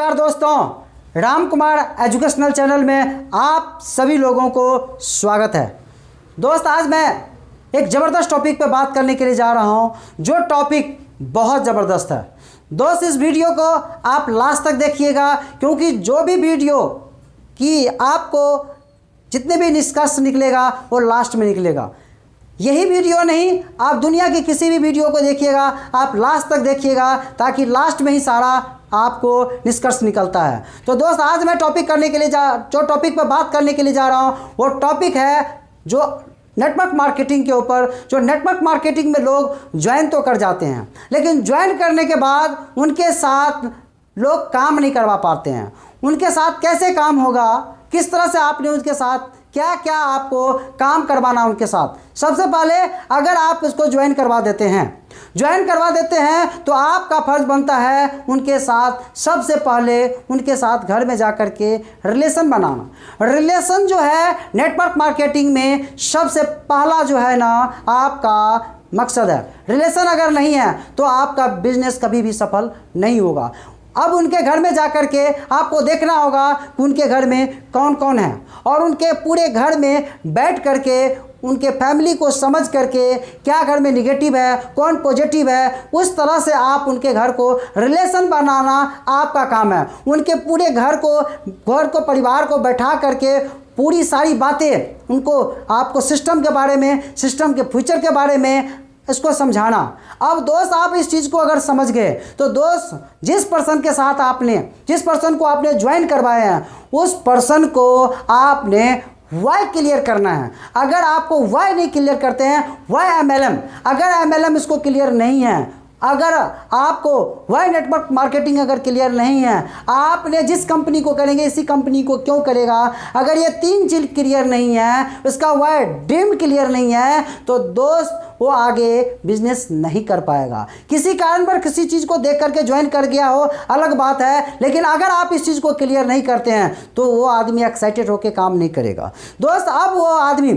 नमस्कार दोस्तों, Ram Kumar educational channel में आप सभी लोगों को स्वागत है। दोस्त, आज मैं एक ज़बरदस्त टॉपिक पे बात करने के लिए जा रहा हूं, जो टॉपिक बहुत ज़बरदस्त है। दोस्त, इस वीडियो को आप लास्ट तक देखिएगा, क्योंकि जो भी वीडियो की आपको जितने भी निष्कर्ष निकलेगा वो लास्ट में निकलेगा। यही वीडियो नहीं, आप दुनिया की किसी भी वीडियो को देखिएगा, आप लास्ट तक देखिएगा, ताकि लास्ट में ही सारा आपको निष्कर्ष निकलता है। तो दोस्त, आज मैं जो टॉपिक पर बात करने के लिए जा रहा हूँ वो टॉपिक है जो नेटवर्क मार्केटिंग के ऊपर। जो नेटवर्क मार्केटिंग में लोग ज्वाइन तो कर जाते हैं, लेकिन ज्वाइन करने के बाद उनके साथ लोग काम नहीं करवा पाते हैं। उनके साथ कैसे काम होगा, किस तरह से आपने उनके साथ क्या क्या आपको काम करवाना उनके साथ। सबसे पहले अगर आप इसको ज्वाइन करवा देते हैं तो आपका फर्ज बनता है उनके साथ सबसे पहले उनके साथ घर में जाकर के रिलेशन बनाना। रिलेशन जो है नेटवर्क मार्केटिंग में सबसे पहला जो है ना आपका मकसद है। रिलेशन अगर नहीं है तो आपका बिजनेस कभी भी सफल नहीं होगा। अब उनके घर में जाकर के आपको देखना होगा कि उनके घर में कौन कौन है, और उनके पूरे घर में बैठ करके उनके फैमिली को समझ करके क्या घर में निगेटिव है, कौन पॉजिटिव है, उस तरह से आप उनके घर को रिलेशन बनाना आपका काम है। उनके पूरे घर को परिवार को बैठा करके पूरी सारी बातें उनको आपको सिस्टम के बारे में, सिस्टम के फ्यूचर के बारे में इसको समझाना। अब दोस्त, आप इस चीज़ को अगर समझ गए तो दोस्त, जिस पर्सन को आपने ज्वाइन करवाया है उस पर्सन को आपने वाई क्लियर करना है। अगर आपको वाई नहीं क्लियर करते हैं, वाई एमएलएम, अगर एमएलएम इसको क्लियर नहीं है, अगर आपको वाई नेटवर्क मार्केटिंग अगर क्लियर नहीं है, आपने जिस कंपनी को करेंगे इसी कंपनी को क्यों करेगा, अगर ये 3 चीज़ क्लियर नहीं है, उसका वाई ड्रीम क्लियर नहीं है, तो दोस्त वो आगे बिजनेस नहीं कर पाएगा। किसी कारण पर किसी चीज़ को देख करके ज्वाइन कर गया हो अलग बात है, लेकिन अगर आप इस चीज़ को क्लियर नहीं करते हैं तो वो आदमी एक्साइटेड होकर काम नहीं करेगा। दोस्त, अब वो आदमी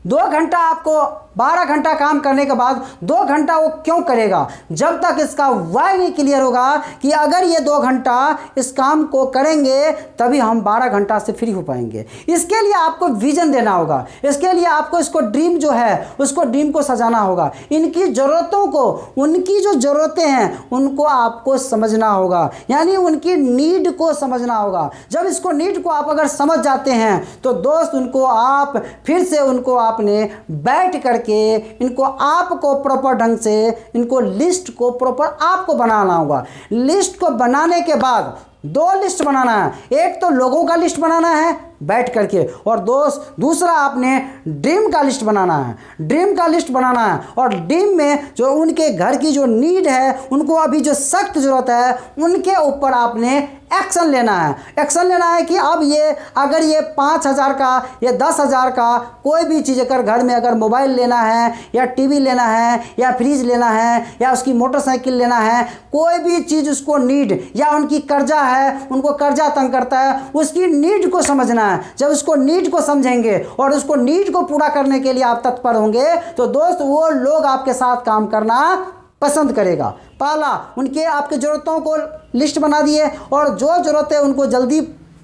2 घंटा आपको 12 घंटा काम करने के बाद 2 घंटा वो क्यों करेगा, जब तक इसका वाई नहीं क्लियर होगा कि अगर ये 2 घंटा इस काम को करेंगे तभी हम 12 घंटा से फ्री हो पाएंगे। इसके लिए आपको विजन देना होगा, इसके लिए आपको इसको ड्रीम जो है उसको ड्रीम को सजाना होगा। इनकी ज़रूरतों को, उनकी जो ज़रूरतें हैं उनको आपको समझना होगा, यानी उनकी नीड को समझना होगा। जब इसको नीड को आप अगर समझ जाते हैं तो दोस्त उनको आप फिर से उनको आपने बैठ करके इनको आपको प्रॉपर ढंग से इनको लिस्ट को प्रॉपर आपको बनाना होगा। लिस्ट को बनाने के बाद 2 लिस्ट बनाना है। एक तो लोगों का लिस्ट बनाना है बैठ करके, और दोस्त दूसरा आपने ड्रीम का लिस्ट बनाना है। ड्रीम का लिस्ट बनाना है, और ड्रीम में जो उनके घर की जो नीड है, उनको अभी जो सख्त ज़रूरत है, उनके ऊपर आपने एक्शन लेना है। एक्शन लेना है कि अब ये अगर ये 5,000 का, ये 10,000 का कोई भी चीज़ अगर घर में अगर मोबाइल लेना है या टीवी लेना है या फ्रिज लेना है या उसकी मोटरसाइकिल लेना है, कोई भी चीज़ उसको नीड, या उनकी कर्जा है, उनको कर्जा तंग करता है, उसकी नीड को समझना है। जब उसको नीड को समझेंगे और उसको नीड को पूरा करने के लिए आप तत्पर होंगे तो दोस्त वो लोग आपके साथ काम करना पसंद करेगा। पहला, उनके आपके ज़रूरतों को लिस्ट बना दिए, और जो ज़रूरत है उनको जल्दी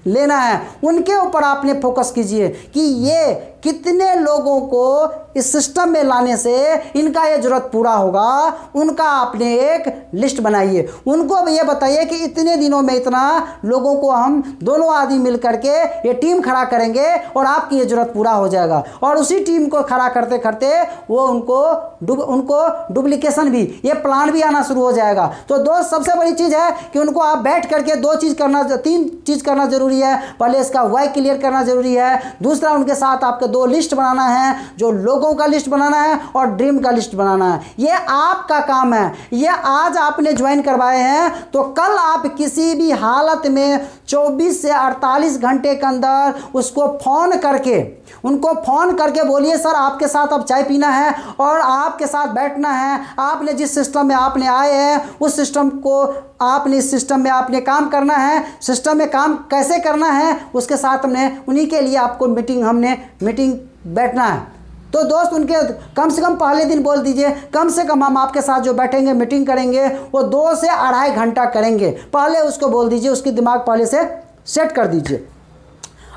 लेना है, उनके ऊपर आपने फोकस कीजिए कि ये कितने लोगों को इस सिस्टम में लाने से इनका ये ज़रूरत पूरा होगा। उनका आपने एक लिस्ट बनाइए। उनको भी ये बताइए कि इतने दिनों में इतना लोगों को हम दोनों आदमी मिल करके ये टीम खड़ा करेंगे और आपकी ये ज़रूरत पूरा हो जाएगा। और उसी टीम को खड़ा करते करते वो उनको डुप्लीकेशन भी, ये प्लान भी आना शुरू हो जाएगा। तो दोस्त, सबसे बड़ी चीज़ है कि उनको आप बैठ करके 3 चीज़ करना ज़रूरी है। पहले इसका वाई क्लियर करना ज़रूरी है, दूसरा उनके साथ आपके 2 लिस्ट बनाना है, जो लोगों का लिस्ट बनाना है और ड्रीम का लिस्ट बनाना है। ये आपका काम है। ये आज आपने ज्वाइन करवाए हैं तो कल आप किसी भी हालत में 24 से 48 घंटे के अंदर उनको फ़ोन करके बोलिए, सर आपके साथ अब चाय पीना है और आपके साथ बैठना है। आपने जिस सिस्टम में आपने आए हैं उस सिस्टम को आपने, इस सिस्टम में आपने काम करना है। सिस्टम में काम कैसे करना है उसके साथ हमने, उन्हीं के लिए आपको मीटिंग बैठना है। तो दोस्त उनके कम से कम पहले दिन बोल दीजिए, कम से कम हम आपके साथ जो बैठेंगे मीटिंग करेंगे वो 2 से 2.5 घंटा करेंगे, पहले उसको बोल दीजिए, उसकी दिमाग पहले से सेट कर दीजिए।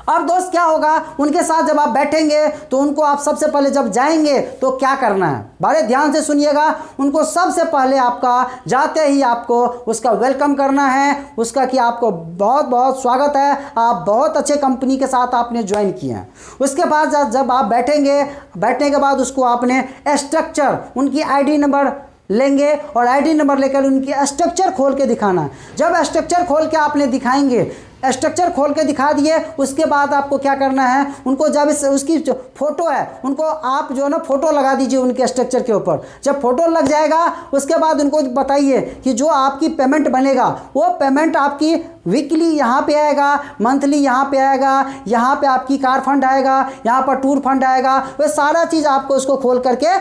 अब दोस्त क्या होगा, उनके साथ जब आप बैठेंगे तो उनको आप सबसे पहले जब जाएंगे तो क्या करना है, बड़े ध्यान से सुनिएगा। उनको सबसे पहले आपका जाते ही आपको उसका वेलकम करना है, उसका कि आपको बहुत बहुत स्वागत है, आप बहुत अच्छे कंपनी के साथ आपने ज्वाइन किए हैं। उसके बाद जब आप बैठेंगे, बैठने के बाद उसको आपने स्ट्रक्चर, उनकी आईडी नंबर लेंगे और आईडी नंबर लेकर उनकी स्ट्रक्चर खोल के दिखाना है। जब स्ट्रक्चर खोल के आपने दिखाएंगे, स्ट्रक्चर खोल के दिखा दिए, उसके बाद आपको क्या करना है, उनको जब उसकी जो फोटो है उनको आप जो है ना फोटो लगा दीजिए उनके स्ट्रक्चर के ऊपर। जब फोटो लग जाएगा उसके बाद उनको बताइए कि जो आपकी पेमेंट बनेगा वो पेमेंट आपकी वीकली यहाँ पे आएगा, मंथली यहाँ पे आएगा, यहाँ पे आपकी कार फंड आएगा, यहाँ पर टूर फंड आएगा, वो सारा चीज़ आपको उसको खोल करके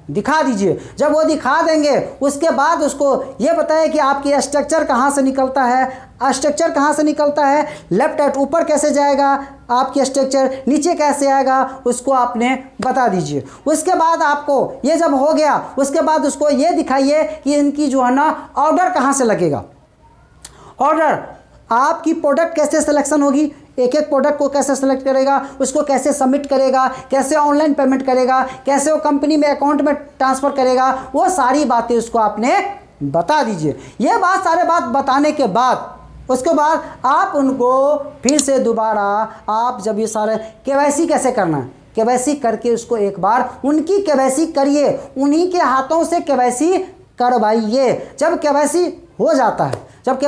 दिखा दीजिए। जब वो दिखा देंगे उसके बाद उसको ये बताए कि आपकी स्ट्रक्चर कहाँ से निकलता है, स्ट्रक्चर कहाँ से निकलता है, लेफ्ट राइट ऊपर कैसे जाएगा, आपकी स्ट्रक्चर नीचे कैसे आएगा, उसको आपने बता दीजिए। उसके बाद आपको ये जब हो गया उसके बाद उसको ये दिखाइए कि इनकी जो है ना ऑर्डर कहाँ से लगेगा। ऑर्डर आपकी प्रोडक्ट कैसे सिलेक्शन होगी, एक एक प्रोडक्ट को कैसे सेलेक्ट करेगा, उसको कैसे सबमिट करेगा, कैसे ऑनलाइन पेमेंट करेगा, कैसे वो कंपनी में अकाउंट में ट्रांसफ़र करेगा, वो सारी बातें उसको आपने बता दीजिए। ये बात सारे बात बताने के बाद उसके बाद आप उनको फिर से दोबारा आप जब ये सारे केवाईसी कैसे करना है, केवाईसी करके उसको एक बार उनकी केवाईसी करिए, उन्हीं के हाथों से केवाईसी करवाइए। जब केवाईसी हो जाता है, जब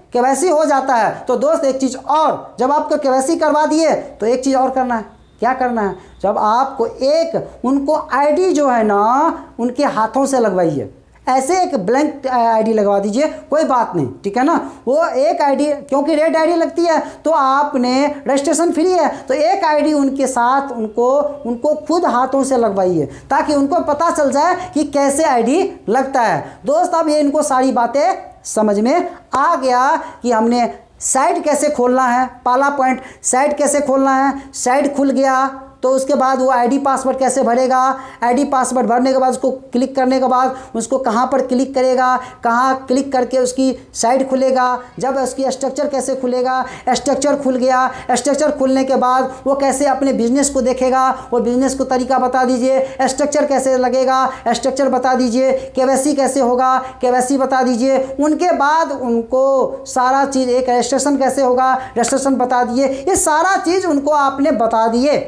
केवाईसी हो जाता है तो दोस्त एक चीज़ और, जब आपको केवाईसी करवा दिए तो एक चीज़ और करना है। क्या करना है, जब आपको एक उनको आईडी जो है ना उनके हाथों से लगवाइए। ऐसे एक ब्लैंक आईडी लगवा दीजिए, कोई बात नहीं, ठीक है ना। वो एक आईडी क्योंकि रेड आईडी लगती है तो आपने रजिस्ट्रेशन फ्री है, तो एक आईडी उनके साथ उनको खुद हाथों से लगवाइए ताकि उनको पता चल जाए कि कैसे आईडी लगता है। दोस्त अब ये इनको सारी बातें समझ में आ गया कि हमने साइट कैसे खोलना है, पहला पॉइंट साइट कैसे खोलना है। साइट खुल गया तो उसके बाद वो आईडी पासवर्ड कैसे भरेगा, आईडी पासवर्ड भरने के बाद उसको क्लिक करने के बाद उसको कहाँ पर क्लिक करेगा, कहाँ क्लिक करके उसकी साइट खुलेगा, जब उसकी स्ट्रक्चर कैसे खुलेगा, स्ट्रक्चर खुल गया, स्ट्रक्चर खुलने के बाद वो कैसे अपने बिजनेस को देखेगा, वो बिजनेस को तरीका बता दीजिए, स्ट्रक्चर कैसे लगेगा, स्ट्रक्चर बता दीजिए, केवाईसी कैसे होगा, केवाईसी बता दीजिए। उनके बाद उनको सारा चीज़, एक रजिस्ट्रेशन कैसे होगा, रजिस्ट्रेशन बता दिए। ये सारा चीज़ उनको आपने बता दिए।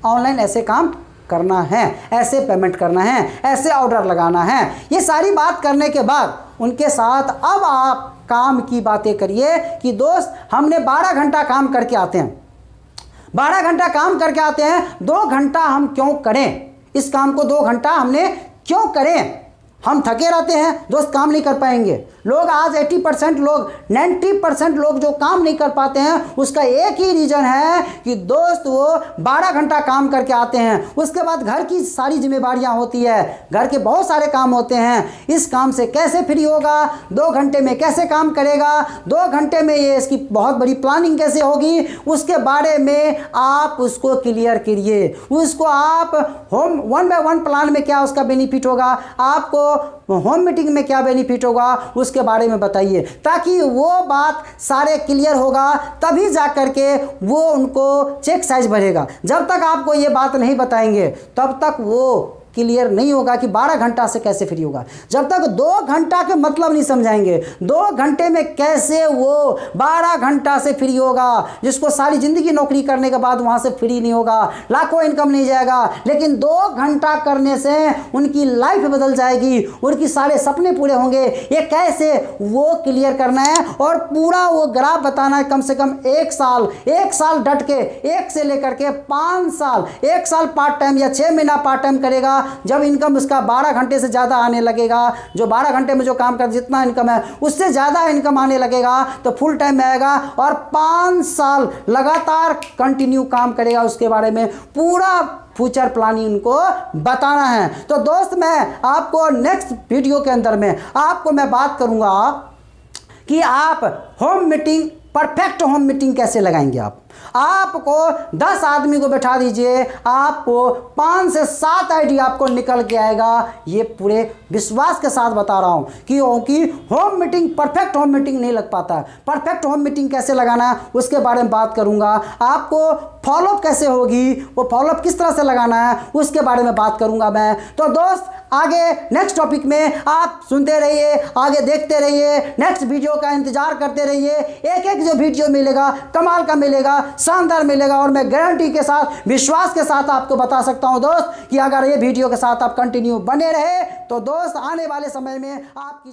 ऑनलाइन ऐसे काम करना है, ऐसे पेमेंट करना है, ऐसे ऑर्डर लगाना है। ये सारी बात करने के बाद उनके साथ अब आप काम की बातें करिए कि दोस्त हमने 12 घंटा काम करके आते हैं, 12 घंटा काम करके आते हैं, 2 घंटा हम क्यों करें, इस काम को 2 घंटा हमने क्यों करें। हम थके रहते हैं दोस्त, काम नहीं कर पाएंगे। लोग आज 80% लोग 90% लोग जो काम नहीं कर पाते हैं उसका एक ही रीज़न है कि दोस्त वो 12 घंटा काम करके आते हैं, उसके बाद घर की सारी जिम्मेवारियां होती है, घर के बहुत सारे काम होते हैं। इस काम से कैसे फ्री होगा, 2 घंटे में कैसे काम करेगा, 2 घंटे में ये इसकी बहुत बड़ी प्लानिंग कैसे होगी, उसके बारे में आप उसको क्लियर करिए। उसको आप होम 1 बाय 1 प्लान में क्या उसका बेनिफिट होगा, आपको होम मीटिंग में क्या बेनिफिट होगा, उसके बारे में बताइए, ताकि वो बात सारे क्लियर होगा, तभी जा कर के वो उनको चेक साइज बढ़ेगा। जब तक आपको ये बात नहीं बताएंगे तब तक वो क्लियर नहीं होगा कि 12 घंटा से कैसे फ्री होगा। जब तक 2 घंटा के मतलब नहीं समझाएंगे, 2 घंटे में कैसे वो 12 घंटा से फ्री होगा, जिसको सारी ज़िंदगी नौकरी करने के बाद वहाँ से फ्री नहीं होगा, लाखों इनकम नहीं जाएगा, लेकिन 2 घंटा करने से उनकी लाइफ बदल जाएगी, उनकी सारे सपने पूरे होंगे। ये कैसे वो क्लियर करना है और पूरा वो ग्राफ बताना है। कम से कम 1 साल डट के, 1 से लेकर के 5 साल, 1 साल पार्ट टाइम या 6 महीना पार्ट टाइम करेगा। जब इनकम उसका 12 घंटे से ज़्यादा आने लगेगा, जो 12 घंटे में जो काम कर जितना इनकम है उससे ज़्यादा इनकम आने लगेगा, तो फुल टाइम में आएगा और 5 साल लगातार कंटिन्यू काम करेगा। उसके बारे में पूरा फ्यूचर प्लानिंग उनको बताना है। तो दोस्त मैं आपको नेक्स्ट वीडियो के अंदर में आपको मैं बात करूंगा कि आप home meeting, perfect home meeting कैसे लगाएंगे आप। आपको 10 आदमी को बैठा दीजिए, आपको 5 से 7 आइडिया आपको निकल के आएगा। ये पूरे विश्वास के साथ बता रहा हूँ क्योंकि home meeting perfect home meeting नहीं लग पाता। परफेक्ट होम मीटिंग कैसे लगाना है उसके बारे में बात करूँगा। आपको फॉलोअप कैसे होगी, वो फॉलोअप किस तरह से लगाना है उसके बारे में बात करूँगा मैं। तो दोस्त आगे नेक्स्ट टॉपिक में आप सुनते रहिए, आगे देखते रहिए, नेक्स्ट वीडियो का इंतजार करते रहिए। एक एक जो वीडियो मिलेगा कमाल का मिलेगा, शानदार मिलेगा, और मैं गारंटी के साथ विश्वास के साथ आपको बता सकता हूं दोस्त कि अगर ये वीडियो के साथ आप कंटिन्यू बने रहे तो दोस्त आने वाले समय में आपकी